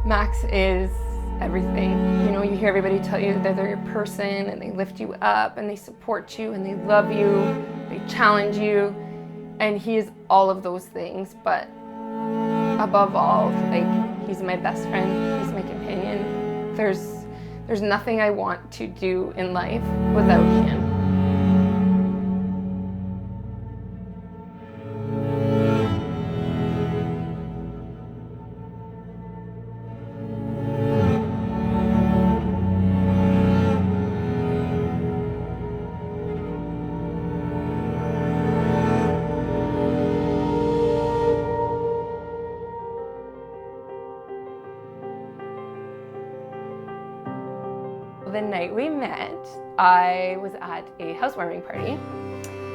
Max is everything. You know, you hear everybody tell you that they're your person and they lift you up and they support you and they love you, they challenge you, and he is all of those things, but above all, like, he's my best friend, he's my companion. There's nothing I want to do in life without him. The night we met, I was at a housewarming party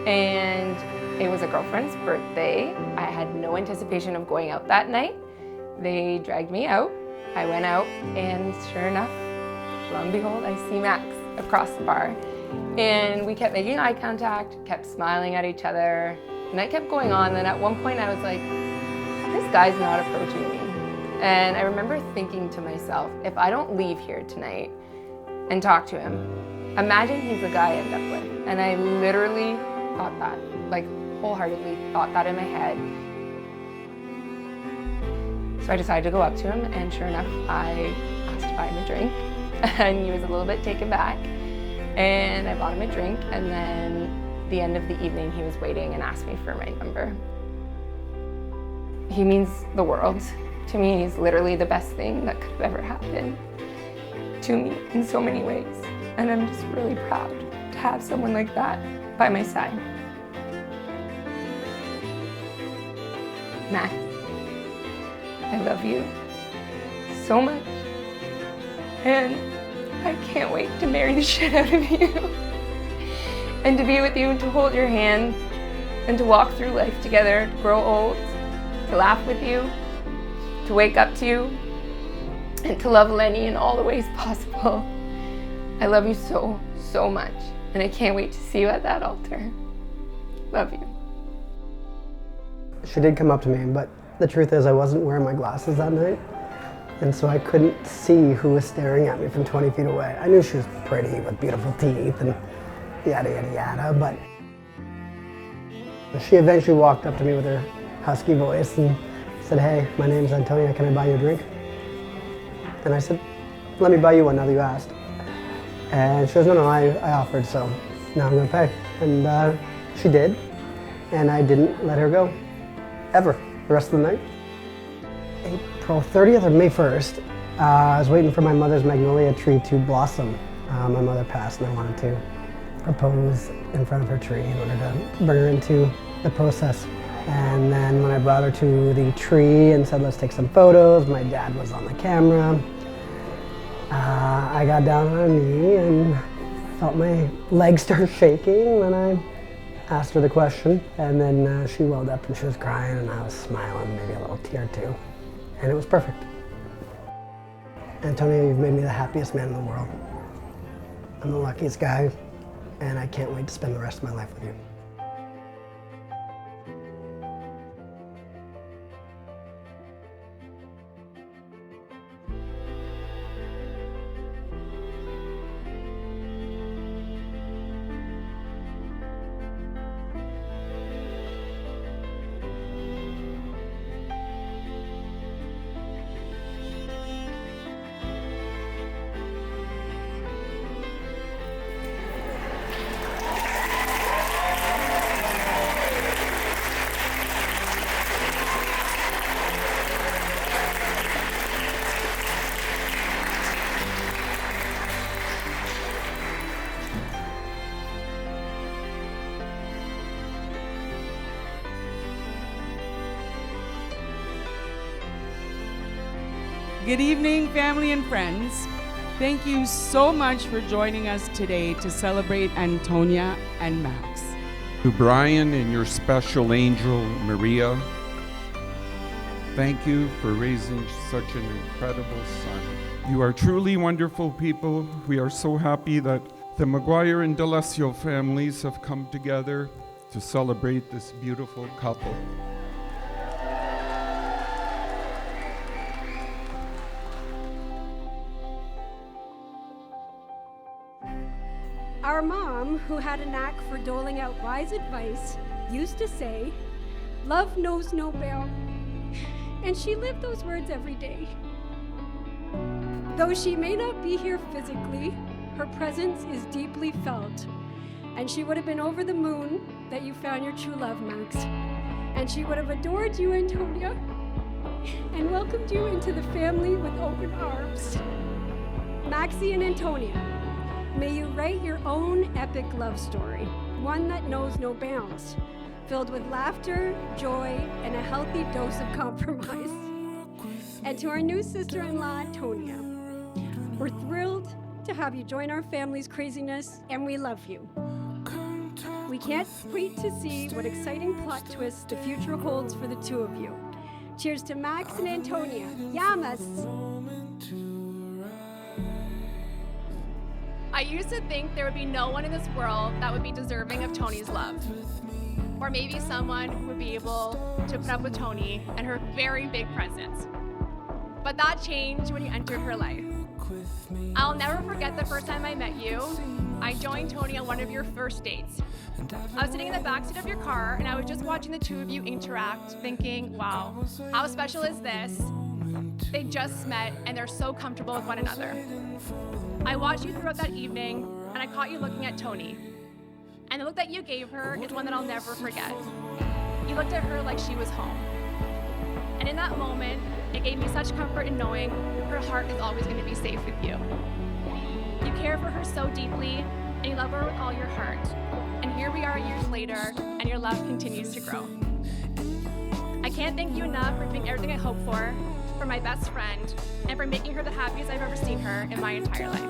and it was a girlfriend's birthday. I had no anticipation of going out that night. They dragged me out. I went out and sure enough, lo and behold, I see Max across the bar. And we kept making eye contact, kept smiling at each other. The night kept going on, and at one point I was like, this guy's not approaching me. And I remember thinking to myself, if I don't leave here tonight and talk to him, imagine he's the guy I end up with. And I literally thought that, like wholeheartedly thought that in my head. So I decided to go up to him, and sure enough, I asked to buy him a drink, and he was a little bit taken back. And I bought him a drink, and then the end of the evening, he was waiting and asked me for my number. He means the world to me. He's literally the best thing that could have ever happened to me in so many ways. And I'm just really proud to have someone like that by my side. Max, I love you so much. And I can't wait to marry the shit out of you. And to be with you, and to hold your hand, and to walk through life together, to grow old, to laugh with you, to wake up to you, and to love Lenny in all the ways possible. I love you so, so much, and I can't wait to see you at that altar. Love you. She did come up to me, but the truth is I wasn't wearing my glasses that night, and so I couldn't see who was staring at me from 20 feet away. I knew she was pretty with beautiful teeth and yada, yada, yada, but she eventually walked up to me with her husky voice and said, "Hey, my name's Antonia, can I buy you a drink?" And I said, "Let me buy you one now that you asked." And she goes, no, I offered, so now I'm gonna pay. And she did, and I didn't let her go, ever, the rest of the night. April 30th or May 1st, I was waiting for my mother's magnolia tree to blossom. My mother passed, and I wanted to propose in front of her tree in order to bring her into the process. And then when I brought her to the tree and said, let's take some photos, my dad was on the camera. I got down on a knee and felt my legs start shaking when I asked her the question. And then she welled up and she was crying, and I was smiling, maybe a little tear too. And it was perfect. Antonia, you've made me the happiest man in the world. I'm the luckiest guy, and I can't wait to spend the rest of my life with you. Good evening, family and friends. Thank you so much for joining us today to celebrate Antonia and Max. To Brian and your special angel, Maria, thank you for raising such an incredible son. You are truly wonderful people. We are so happy that the Maguire and Delesio families have come together to celebrate this beautiful couple. Our mom, who had a knack for doling out wise advice, used to say, "Love knows no bound," and she lived those words every day. Though she may not be here physically, her presence is deeply felt, and she would have been over the moon that you found your true love, Max. And she would have adored you, Antonia, and welcomed you into the family with open arms. Maxie and Antonia, may you write your own epic love story, one that knows no bounds, filled with laughter, joy, and a healthy dose of compromise. And to our new sister-in-law, Antonia, we're thrilled to have you join our family's craziness, and we love you. We can't wait to see what exciting plot twists the future holds for the two of you. Cheers to Max and Antonia. Yamas! I used to think there would be no one in this world that would be deserving of Tony's love. Or maybe someone who would be able to put up with Tony and her very big presence. But that changed when you entered her life. I'll never forget the first time I met you. I joined Tony on one of your first dates. I was sitting in the backseat of your car and I was just watching the two of you interact, thinking, wow, how special is this? They just met and they're so comfortable with one another. I watched you throughout that evening and I caught you looking at Tony. And the look that you gave her is one that I'll never forget. You looked at her like she was home. And in that moment, it gave me such comfort in knowing her heart is always going to be safe with you. You care for her so deeply, and you love her with all your heart. And here we are years later, and your love continues to grow. I can't thank you enough for being everything I hoped for my best friend, and for making her the happiest I've ever seen her in my entire life.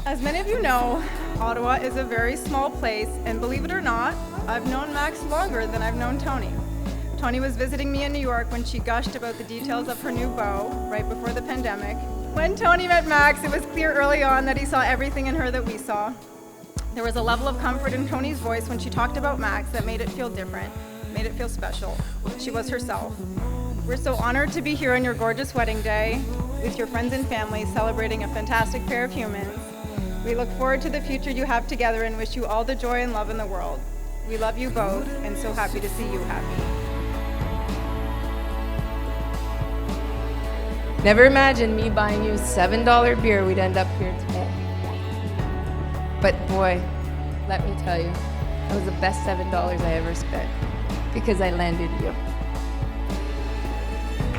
As many of you know, Ottawa is a very small place, and believe it or not, I've known Max longer than I've known Tony. Tony was visiting me in New York when she gushed about the details of her new beau right before the pandemic. When Tony met Max, it was clear early on that he saw everything in her that we saw. There was a level of comfort in Tony's voice when she talked about Max that made it feel different, made it feel special. She was herself. We're so honored to be here on your gorgeous wedding day with your friends and family celebrating a fantastic pair of humans. We look forward to the future you have together and wish you all the joy and love in the world. We love you both and so happy to see you happy. Never imagined me buying you a $7 beer we'd end up here today. But boy, let me tell you, it was the best $7 I ever spent because I landed you.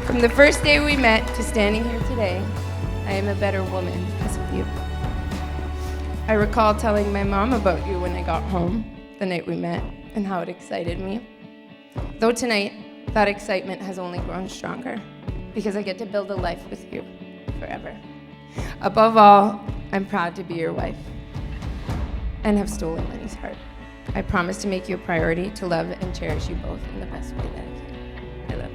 From the first day we met to standing here today, I am a better woman because of you. I recall telling my mom about you when I got home the night we met and how it excited me. Though tonight, that excitement has only grown stronger because I get to build a life with you forever. Above all, I'm proud to be your wife and have stolen Lenny's heart. I promise to make you a priority, to love and cherish you both in the best way that I can. I love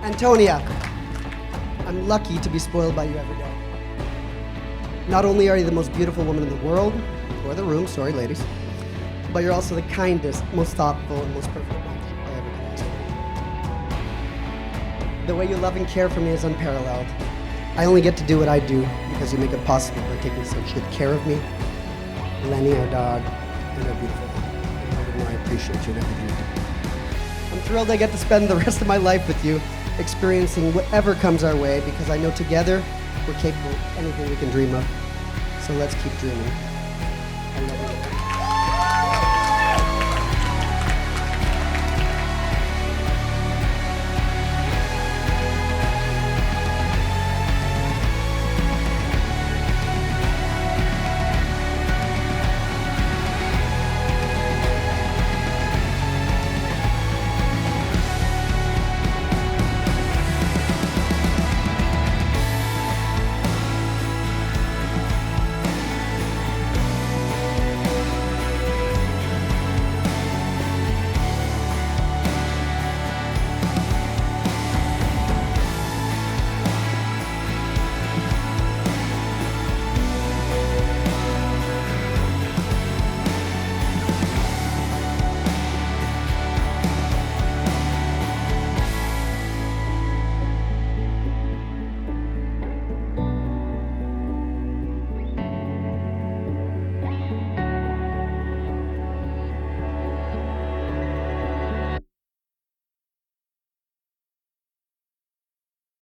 you. Antonia, I'm lucky to be spoiled by you every day. Not only are you the most beautiful woman in the world, or the room, sorry ladies, but you're also the kindest, most thoughtful, and most perfect wife I ever could ask for. The way you love and care for me is unparalleled. I only get to do what I do because you make it possible by taking such good care of me, Lenny, our dog, and our beautiful home. I appreciate you and everything you do. I'm thrilled I get to spend the rest of my life with you, experiencing whatever comes our way, because I know together we're capable of anything we can dream of. So let's keep dreaming. I love you.